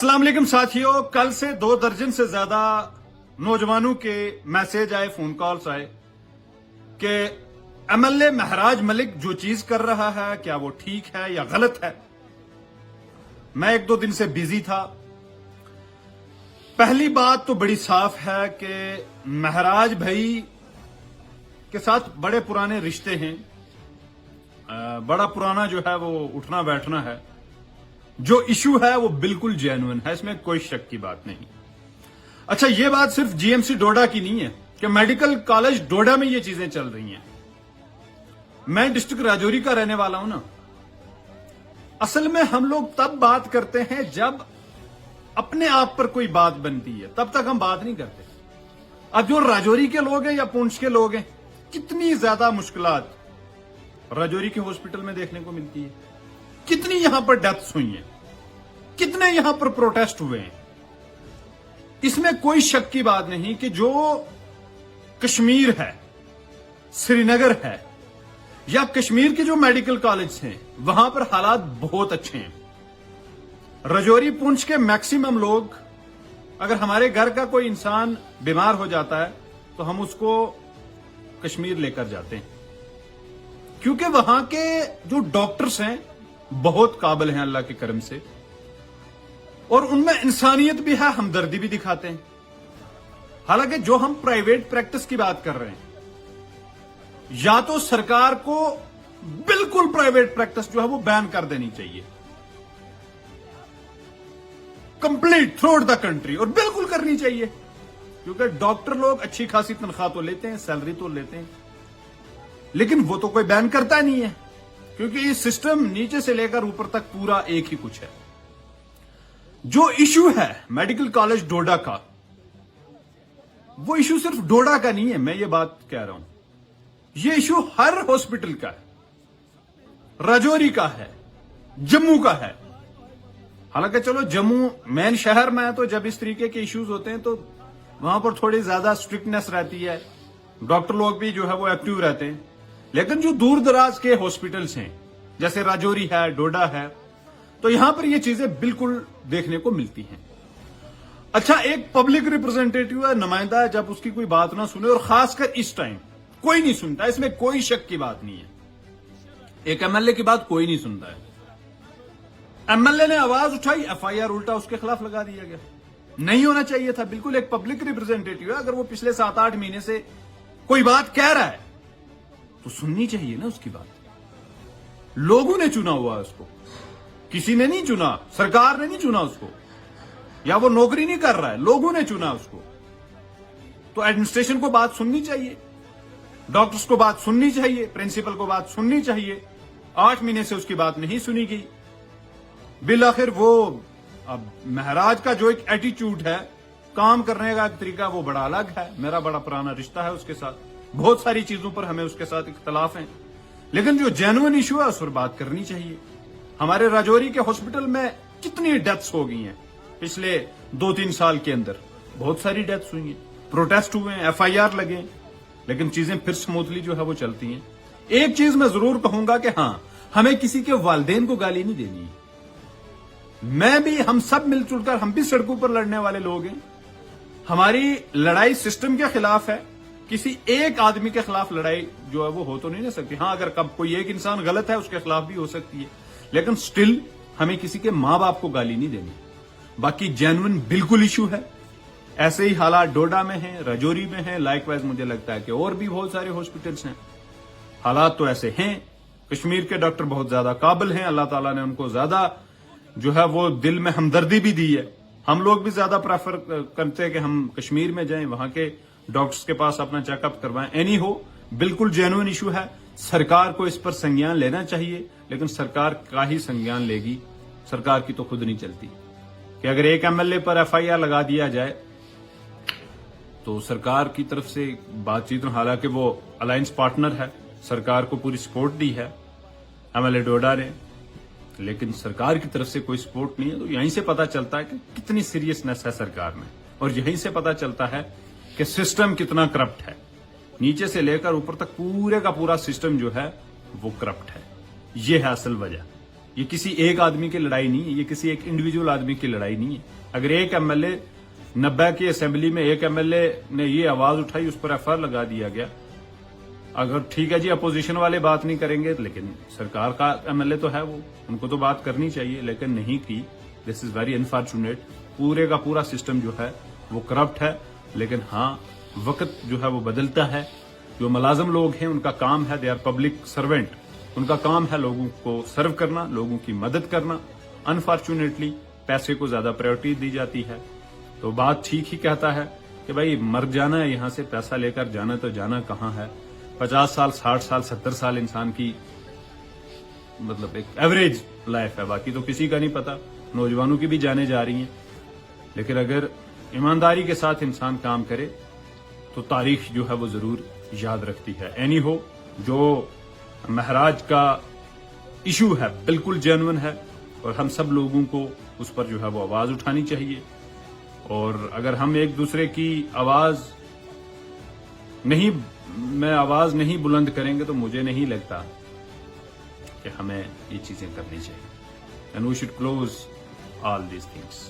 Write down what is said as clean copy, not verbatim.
अस्सलाम वालेकुम साथियों, कल से 2 दर्जन से ज्यादा नौजवानों के मैसेज आए, फोन कॉल्स आए कि एमएलए महराज मलिक जो चीज कर रहा है क्या वो ठीक है या गलत है। मैं 1-2 दिन से बिजी था। पहली बात तो बड़ी साफ है कि महराज भाई के साथ बड़े पुराने रिश्ते हैं, बड़ा पुराना जो है वो उठना बैठना है। जो इशू है वो बिल्कुल जेन्युइन है, इसमें कोई शक की बात नहीं। अच्छा, ये बात सिर्फ जीएमसी डोडा की नहीं है कि मेडिकल कॉलेज डोडा में ये चीजें चल रही हैं। मैं डिस्ट्रिक्ट राजौरी का रहने वाला हूं ना। असल में हम लोग तब बात करते हैं जब अपने आप पर कोई बात बनती है, तब तक हम बात नहीं करते। अब जो राजौरी के लोग हैं या पुंछ के लोग हैं, कितनी ज्यादा मुश्किलात राजौरी के हॉस्पिटल में देखने को मिलती है, कितनी यहां पर डेथ्स हुई हैं, कितने यहां पर प्रोटेस्ट हुए हैं। इसमें कोई शक की बात नहीं कि जो कश्मीर है, श्रीनगर है या कश्मीर के जो मेडिकल कॉलेज हैं, वहां पर हालात बहुत अच्छे हैं। राजौरी पुंछ के मैक्सिमम लोग, अगर हमारे घर का कोई इंसान बीमार हो जाता है तो हम उसको कश्मीर लेकर जाते हैं, क्योंकि वहां के जो डॉक्टर्स हैं बहुत काबिल हैं अल्लाह के करम से, और उनमें इंसानियत भी है, हमदर्दी भी दिखाते हैं। हालांकि जो हम प्राइवेट प्रैक्टिस की बात कर रहे हैं, या तो सरकार को बिल्कुल प्राइवेट प्रैक्टिस जो है वो बैन कर देनी चाहिए, complete through out the country, और बिल्कुल करनी चाहिए, क्योंकि डॉक्टर लोग अच्छी खासी तनख्वाह तो लेते हैं, सैलरी तो लेते हैं, लेकिन वो तो कोई बैन करता नहीं है, क्योंकि ये सिस्टम नीचे से लेकर ऊपर तक पूरा एक ही कुछ है। जो इशू है मेडिकल कॉलेज डोडा का, वो इशू सिर्फ डोडा का नहीं है, मैं ये बात कह रहा हूं, ये इशू हर हॉस्पिटल का है, राजौरी का है, जम्मू का है। हालांकि चलो जम्मू मेन शहर में है, तो जब इस तरीके के इश्यूज होते हैं तो वहां पर थोड़ी ज्यादा स्ट्रिक्टनेस रहती है, डॉक्टर लोग भी जो है वो एक्टिव रहते हैं। लेकिन जो दूर दराज के हॉस्पिटल्स हैं, जैसे राजौरी है, डोडा है, तो यहां पर ये चीजें बिल्कुल देखने को मिलती हैं। अच्छा, एक पब्लिक रिप्रेजेंटेटिव है, नुमाइंदा है, जब उसकी कोई बात ना सुने, और खासकर इस टाइम कोई नहीं सुनता, इसमें कोई शक की बात नहीं है। एक एमएलए की बात कोई नहीं सुनता है। एमएलए ने आवाज उठाई, एफआईआर उल्टा उसके खिलाफ लगा दिया गया। नहीं होना चाहिए था। बिल्कुल एक पब्लिक रिप्रेजेंटेटिव है, अगर वो पिछले 7-8 महीने से कोई बात कह रहा है तो सुननी चाहिए ना उसकी बात। लोगों ने चुना हुआ है उसको, किसी ने नहीं चुना, सरकार ने नहीं चुना उसको, या वो नौकरी नहीं कर रहा है, लोगों ने चुना उसको। तो एडमिनिस्ट्रेशन को बात सुननी चाहिए, डॉक्टर्स को बात सुननी चाहिए, प्रिंसिपल को बात सुननी चाहिए। 8 महीने से उसकी बात नहीं सुनी गई। बिल आखिर वो अब महराज का जो एक एटीट्यूड है, काम करने का तरीका, वो बड़ा अलग है। मेरा बड़ा पुराना रिश्ता है उसके साथ, बहुत सारी चीजों पर हमें उसके साथ इख्तलाफ हैं, लेकिन जो जेन्युइन इशू है उस पर बात करनी चाहिए। हमारे राजौरी के हॉस्पिटल में कितनी डेथ्स हो गई हैं पिछले 2-3 साल के अंदर, बहुत सारी डेथ्स हुई हैं, प्रोटेस्ट हुए हैं, एफआईआर लगे, लेकिन चीजें फिर स्मूथली जो है वो चलती हैं। एक चीज मैं जरूर कहूंगा कि हां, हमें किसी के वालिदैन को गाली नहीं देनी है। मैं भी, हम सब मिलजुल कर, हम भी सड़कों पर लड़ने वाले लोग हैं। हमारी लड़ाई सिस्टम के खिलाफ है, किसी एक आदमी के खिलाफ लड़ाई जो है वो हो तो नहीं ना सकती। हां, अगर कब कोई एक इंसान गलत है उसके खिलाफ भी हो सकती है, लेकिन स्टिल हमें किसी के मां बाप को गाली नहीं देनी। बाकी जेन्युइन बिल्कुल इशू है। ऐसे ही हालात डोडा में हैं, राजौरी में हैं, लाइकवाइज मुझे लगता है कि और भी बहुत सारे हॉस्पिटल्स हैं। हालात तो ऐसे हैं। कश्मीर के डॉक्टर बहुत ज्यादा काबिल हैं, अल्लाह ताला ने उनको ज्यादा जो है वो दिल में हमदर्दी भी दी है। हम लोग भी ज्यादा प्रेफर करते हैं कि हम कश्मीर में जाएं, वहां के डॉक्टर्स के पास अपना चेकअप करवाएं। एनी हो, बिल्कुल जेन्युइन इशू है। सरकार को इस पर संज्ञान लेना चाहिए, लेकिन सरकार का ही संज्ञान लेगी, सरकार की तो खुद नहीं चलती। कि अगर एक एमएलए पर एफआईआर लगा दिया जाए तो सरकार की तरफ से बातचीत, हालांकि वो अलायंस पार्टनर है, सरकार को पूरी सपोर्ट दी है एमएलए डोडा ने, लेकिन सरकार की तरफ से कोई सपोर्ट नहीं है। तो यहीं से पता चलता है कि कितनी सीरियसनेस है सरकार में, और यहीं से पता चलता है कि सिस्टम कितना करप्ट है। नीचे से लेकर ऊपर तक पूरे का पूरा सिस्टम जो है वो करप्ट है। ये है असल वजह। یہ کسی ایک آدمی کی لڑائی نہیں ہے, یہ کسی ایک انڈیویجول آدمی کی لڑائی نہیں ہے. اگر ایک ایم ایل اے 90 کی اسمبلی میں ایک ایم ایل اے نے یہ آواز اٹھائی, اس پر ایف آر لگا دیا گیا. اگر ٹھیک ہے جی اپوزیشن والے بات نہیں کریں گے, لیکن سرکار کا ایم ایل اے تو ہے, وہ ان کو تو بات کرنی چاہیے, لیکن نہیں کی. دس از ویری انفارچونیٹ. پورے کا پورا سسٹم جو ہے وہ کرپٹ ہے. لیکن ہاں, وقت جو ہے وہ بدلتا ہے. جو ملازم لوگ ہیں ان کا کام ہے, دے آر پبلک سروینٹ, ان کا کام ہے لوگوں کو سرو کرنا, لوگوں کی مدد کرنا. انفارچونیٹلی پیسے کو زیادہ پرائیورٹی دی جاتی ہے. تو بات ٹھیک ہی کہتا ہے کہ بھائی مر جانا ہے یہاں سے, پیسہ لے کر جانا تو جانا کہاں ہے. 50 سال 60 سال 70 سال انسان کی مطلب ایک ایوریج لائف ہے, باقی تو کسی کا نہیں پتا. نوجوانوں کی بھی جانیں جا رہی ہیں, لیکن اگر ایمانداری کے ساتھ انسان کام کرے تو تاریخ جو ہے وہ ضرور یاد رکھتی ہے. اینی ہو, جو مہراج کا ایشو ہے بالکل جینون ہے, اور ہم سب لوگوں کو اس پر جو ہے وہ آواز اٹھانی چاہیے. اور اگر ہم ایک دوسرے کی آواز نہیں بلند کریں گے تو مجھے نہیں لگتا کہ ہمیں یہ چیزیں کرنی چاہیے. And we should close all these things.